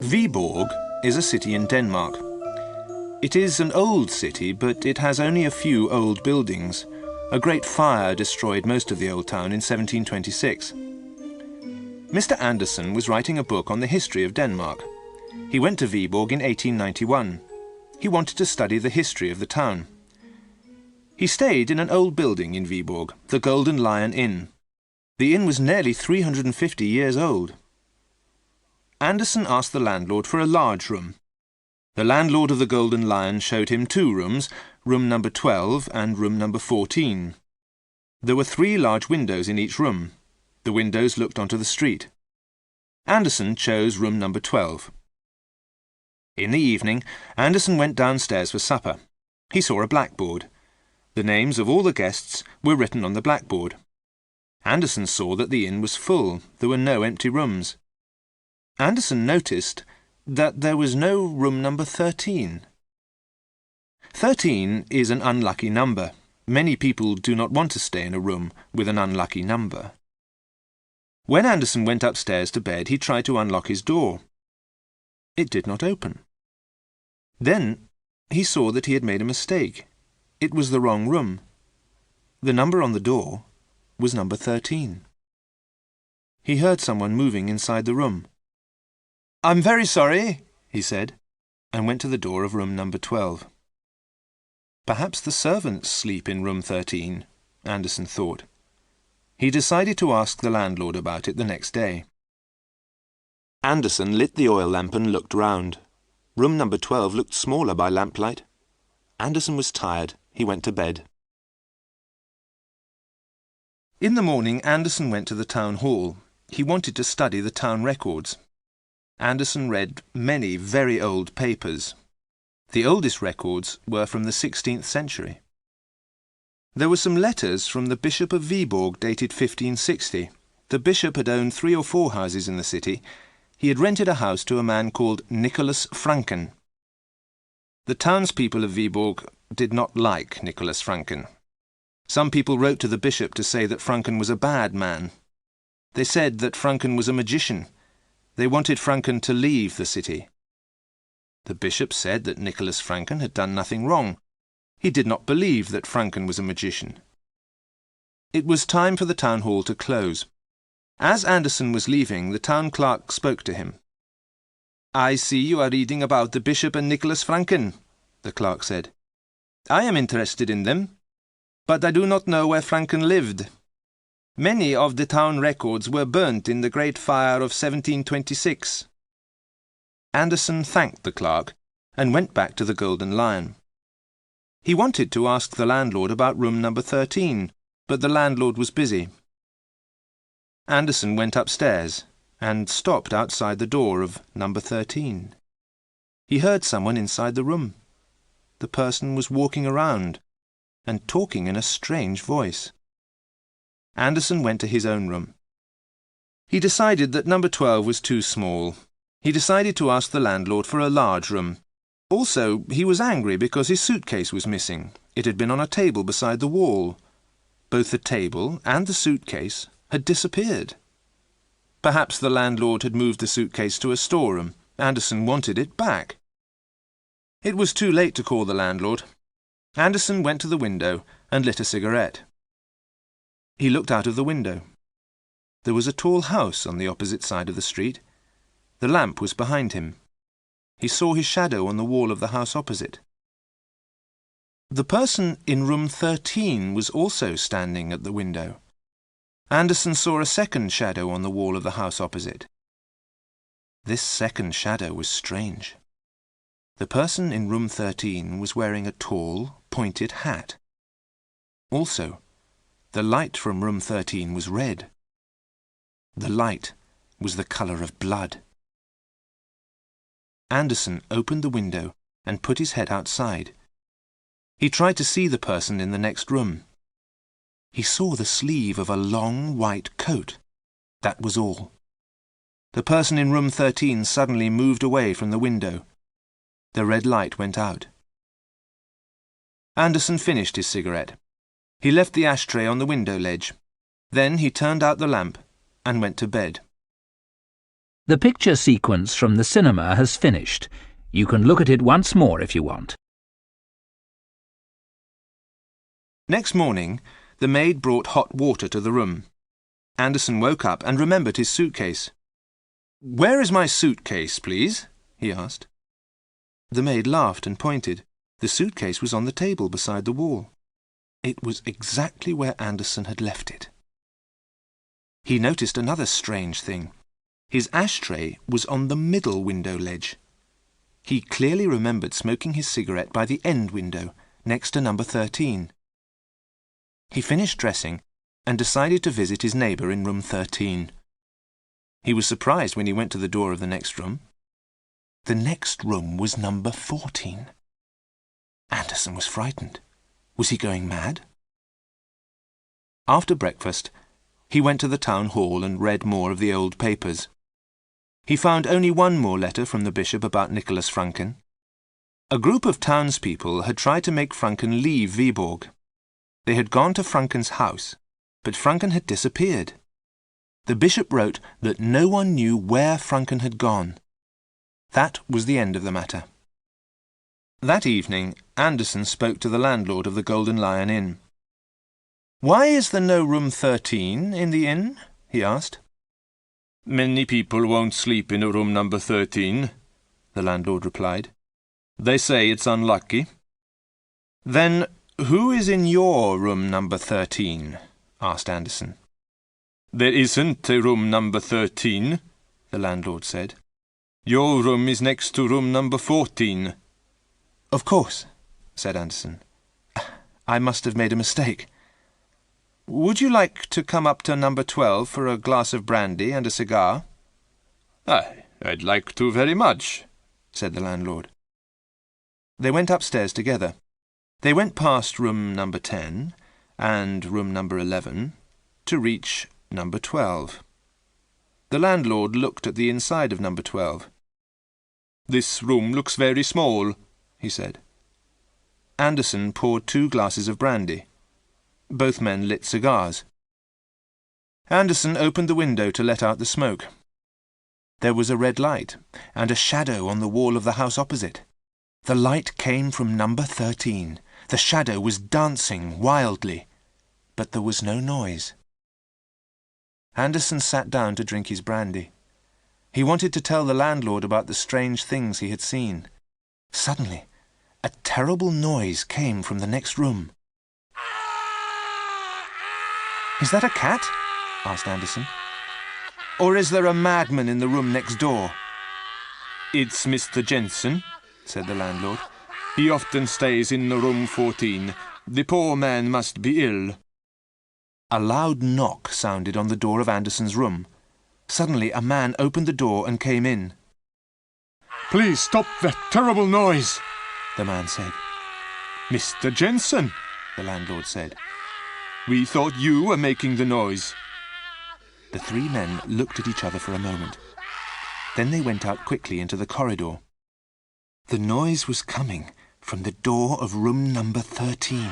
Viborg is a city in Denmark. It is an old city, but it has only a few old buildings. A great fire destroyed most of the old town in 1726. Mr. Andersen was writing a book on the history of Denmark. He went to Viborg in 1891. He wanted to study the history of the town. He stayed in an old building in Viborg, the Golden Lion Inn. The inn was nearly 350 years old. Andersen asked the landlord for a large room. The landlord of the Golden Lion showed him two rooms, room number 12 and room number 14. There were 3 large windows in each room. The windows looked onto the street. Andersen chose room number 12. In the evening, Andersen went downstairs for supper. He saw a blackboard. The names of all the guests were written on the blackboard. Andersen saw that the inn was full. There were no empty rooms. Andersen noticed that there was no room number 13. 13 is an unlucky number. Many people do not want to stay in a room with an unlucky number. When Andersen went upstairs to bed, he tried to unlock his door. It did not open. Then he saw that he had made a mistake. It was the wrong room. The number on the door was number 13. He heard someone moving inside the room. "I'm very sorry," he said, and went to the door of room number 12. Perhaps the servants sleep in room 13, Andersen thought. He decided to ask the landlord about it the next day. Andersen lit the oil lamp and looked round. Room number 12 looked smaller by lamplight. Andersen was tired. He went to bed. In the morning, Andersen went to the town hall. He wanted to study the town records. Andersen read many very old papers. The oldest records were from the 16th century. There were some letters from the Bishop of Viborg dated 1560. The bishop had owned 3 or 4 houses in the city. He had rented a house to a man called Nicholas Franken. The townspeople of Viborg did not like Nicholas Franken. Some people wrote to the bishop to say that Franken was a bad man. They said that Franken was a magician. They wanted Franken to leave the city. The bishop said that Nicholas Franken had done nothing wrong. He did not believe that Franken was a magician. It was time for the town hall to close. As Andersen was leaving, the town clerk spoke to him. "I see you are reading about the bishop and Nicholas Franken," the clerk said. "I am interested in them, but I do not know where Franken lived. Many of the town records were burnt in the Great Fire of 1726. Andersen thanked the clerk and went back to the Golden Lion. He wanted to ask the landlord about room number 13, but the landlord was busy. Andersen went upstairs and stopped outside the door of number 13. He heard someone inside the room. The person was walking around and talking in a strange voice. Andersen went to his own room. He decided that number 12 was too small. He decided to ask the landlord for a large room. Also, he was angry because his suitcase was missing. It had been on a table beside the wall. Both the table and the suitcase had disappeared. Perhaps the landlord had moved the suitcase to a storeroom. Andersen wanted it back. It was too late to call the landlord. Andersen went to the window and lit a cigarette. He looked out of the window. There was a tall house on the opposite side of the street. The lamp was behind him. He saw his shadow on the wall of the house opposite. The person in room 13 was also standing at the window. Andersen saw a second shadow on the wall of the house opposite. This second shadow was strange. The person in room 13 was wearing a tall, pointed hat. Also, the light from room 13 was red. The light was the colour of blood. Andersen opened the window and put his head outside. He tried to see the person in the next room. He saw the sleeve of a long white coat. That was all. The person in room 13 suddenly moved away from the window. The red light went out. Andersen finished his cigarette. He left the ashtray on the window ledge. Then he turned out the lamp and went to bed. The picture sequence from the cinema has finished. You can look at it once more if you want. Next morning, the maid brought hot water to the room. Anderson woke up and remembered his suitcase. "Where is my suitcase, please?" he asked. The maid laughed and pointed. The suitcase was on the table beside the wall. It was exactly where Anderson had left it. He noticed another strange thing. His ashtray was on the middle window ledge. He clearly remembered smoking his cigarette by the end window, next to number 13. He finished dressing and decided to visit his neighbour in room 13. He was surprised when he went to the door of the next room. The next room was number 14. Anderson was frightened. Was he going mad? After breakfast, he went to the town hall and read more of the old papers. He found only one more letter from the bishop about Nicholas Franken. A group of townspeople had tried to make Franken leave Viborg. They had gone to Franken's house, but Franken had disappeared. The bishop wrote that no one knew where Franken had gone. That was the end of the matter. That evening, Anderson spoke to the landlord of the Golden Lion Inn. "Why is there no room 13 in the inn?" he asked. "Many people won't sleep in a room number 13, the landlord replied. "They say it's unlucky." "Then who is in your room number 13? asked Anderson. "There isn't a room number 13, the landlord said. "Your room is next to room number 14. "Of course," said Anderson. "I must have made a mistake. Would you like to come up to number 12 for a glass of brandy and a cigar?" "I'd like to very much," said the landlord. They went upstairs together. They went past room number 10 and room number 11 to reach number 12. The landlord looked at the inside of number 12. "This room looks very small," he said. Anderson poured 2 glasses of brandy. Both men lit cigars. Anderson opened the window to let out the smoke. There was a red light and a shadow on the wall of the house opposite. The light came from number 13. The shadow was dancing wildly, but there was no noise. Anderson sat down to drink his brandy. He wanted to tell the landlord about the strange things he had seen. Suddenly, a terrible noise came from the next room. "Is that a cat?" asked Anderson. "Or is there a madman in the room next door?" "It's Mr. Jensen," said the landlord. "He often stays in room 14. The poor man must be ill." A loud knock sounded on the door of Anderson's room. Suddenly a man opened the door and came in. "Please stop that terrible noise," the man said. "Mr. Jensen," the landlord said. "We thought you were making the noise." The 3 men looked at each other for a moment. Then they went out quickly into the corridor. The noise was coming from the door of room number 13.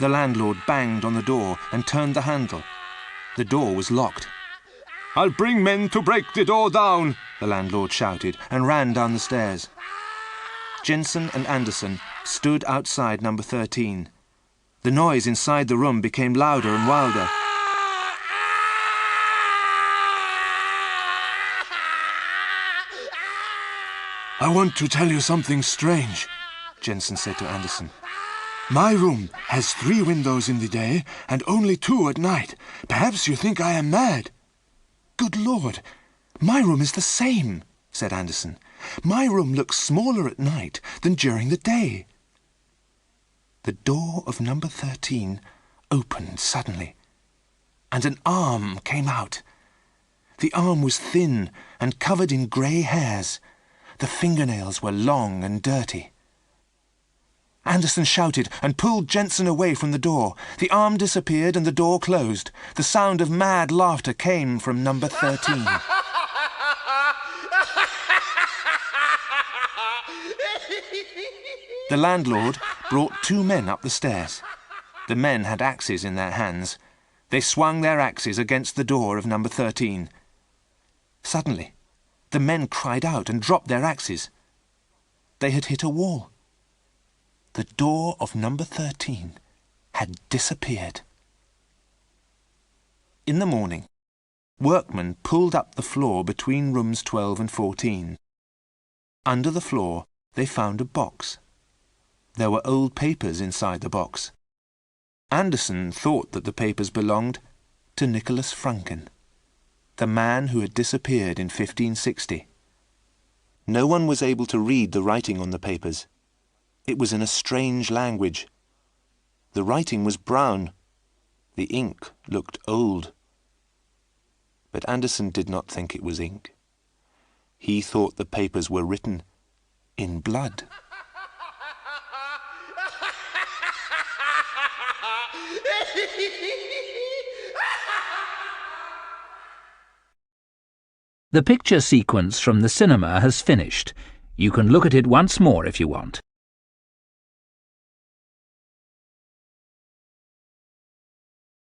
The landlord banged on the door and turned the handle. The door was locked. "I'll bring men to break the door down," the landlord shouted and ran down the stairs. Jensen and Anderson stood outside number 13. The noise inside the room became louder and wilder. "I want to tell you something strange," Jensen said to Anderson. "My room has 3 windows in the day and only 2 at night. Perhaps you think I am mad." "Good Lord, my room is the same," said Anderson. "My room looks smaller at night than during the day." The door of number 13 opened suddenly, and an arm came out. The arm was thin and covered in grey hairs. The fingernails were long and dirty. Anderson shouted and pulled Jensen away from the door. The arm disappeared and the door closed. The sound of mad laughter came from number 13. The landlord brought 2 men up the stairs. The men had axes in their hands. They swung their axes against the door of number 13. Suddenly, the men cried out and dropped their axes. They had hit a wall. The door of number 13 had disappeared. In the morning, workmen pulled up the floor between rooms 12 and 14. Under the floor, they found a box. There were old papers inside the box. Anderson thought that the papers belonged to Nicholas Franken, the man who had disappeared in 1560. No one was able to read the writing on the papers. It was in a strange language. The writing was brown. The ink looked old. But Anderson did not think it was ink. He thought the papers were written in blood. The picture sequence from the cinema has finished. You can look at it once more if you want.